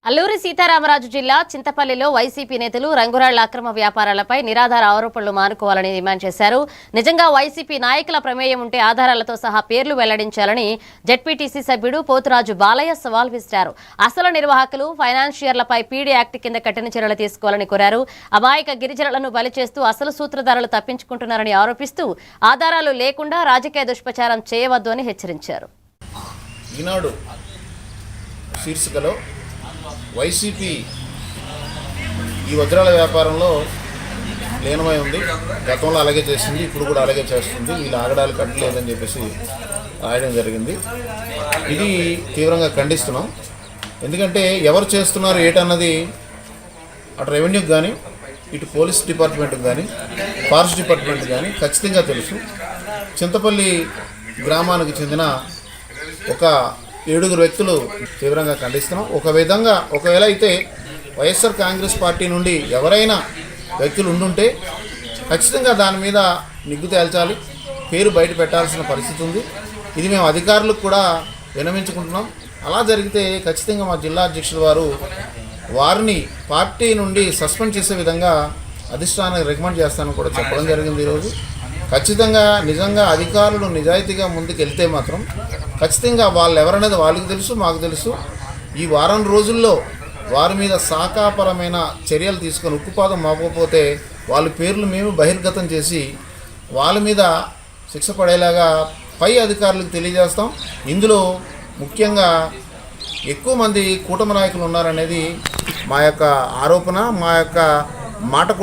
అల్లూరి సీతారామరాజు జిల్లా చింతపల్లిలో వైసీపీ నేతలు రంగురాళ్ల అక్రమ వ్యాపారాలపై నిరాధార ఆరోపణలు మానుకోవాలని డిమాండ్ చేశారు. నిజంగా వైసీపీ నాయకుల ప్రమేయం ఉంటే ఆధారాలతో సహా పేర్లు వెల్లడించాలని జెడ్పీటీసీ సభ్యుడు పోతురాజు బాలయ్య సవాల్ విసిరారు. అసలు నిర్వాహకులు, ఫైనాన్షియర్లపై పీడీ యాక్ట్ కింద కఠిన చర్యలు తీసుకోవాలని కోరారు. అమాయక గిరిజనులను బలి చేస్తూ అసలు సూత్రధారులు తప్పించుకుంటున్నారని ఆరోపిస్తూ ఆధారాలు లేకుండా రాజకీయ దుష్ప్రచారం చేయవద్దు అని హెచ్చరించారు. ఈనాడు శీర్షికలో వైసీపీ ఈ వజ్రాల వ్యాపారంలో లీనమై ఉంది. గతంలో అలాగే చేసింది, ఇప్పుడు కూడా అలాగే చేస్తుంది. వీళ్ళు ఆగడాలు కట్టలేదని చెప్పేసి రాయడం జరిగింది. ఇది తీవ్రంగా ఖండిస్తున్నాం. ఎందుకంటే ఎవరు చేస్తున్నారు ఏటన్నది అటు రెవెన్యూకి కానీ, ఇటు పోలీస్ డిపార్ట్మెంట్కి కానీ, ఫారెస్ట్ డిపార్ట్మెంట్కి కానీ ఖచ్చితంగా తెలుసు. చింతపల్లి గ్రామానికి చెందిన ఒక 7 వ్యక్తులు తీవ్రంగా ఖండిస్తున్నాం. ఒకవేళ అయితే వైఎస్ఆర్ కాంగ్రెస్ పార్టీ నుండి ఎవరైనా వ్యక్తులు ఉండుంటే ఖచ్చితంగా దాని మీద నిగ్గు తేల్చాలి, పేరు బయట పెట్టాల్సిన పరిస్థితి ఉంది. ఇది మేము అధికారులకు కూడా విన్నవించుకుంటున్నాం. అలా జరిగితే ఖచ్చితంగా మా జిల్లా అధ్యక్షుల వారిని పార్టీ నుండి సస్పెండ్ చేసే విధంగా అధిష్టానానికి రికమెండ్ చేస్తానని కూడా చెప్పడం జరిగింది. ఈరోజు ఖచ్చితంగా నిజంగా అధికారులు నిజాయితీగా ముందుకు వెళ్తే మాత్రం ఖచ్చితంగా వాళ్ళు ఎవరనేది వాళ్ళకి తెలుసు, మాకు తెలుసు. ఈ వారం రోజుల్లో వారి మీద శాఖాపరమైన చర్యలు తీసుకొని ఉక్కుపాదం మోపకపోతే వాళ్ళ పేర్లు మేము బహిర్గతం చేసి వాళ్ళ మీద శిక్ష పడేలాగా పై అధికారులకు తెలియజేస్తాం. ఇందులో ముఖ్యంగా ఎక్కువ మంది కూటమి నాయకులు ఉన్నారనేది మా యొక్క ఆరోపణ, మా యొక్క మాట కూడా.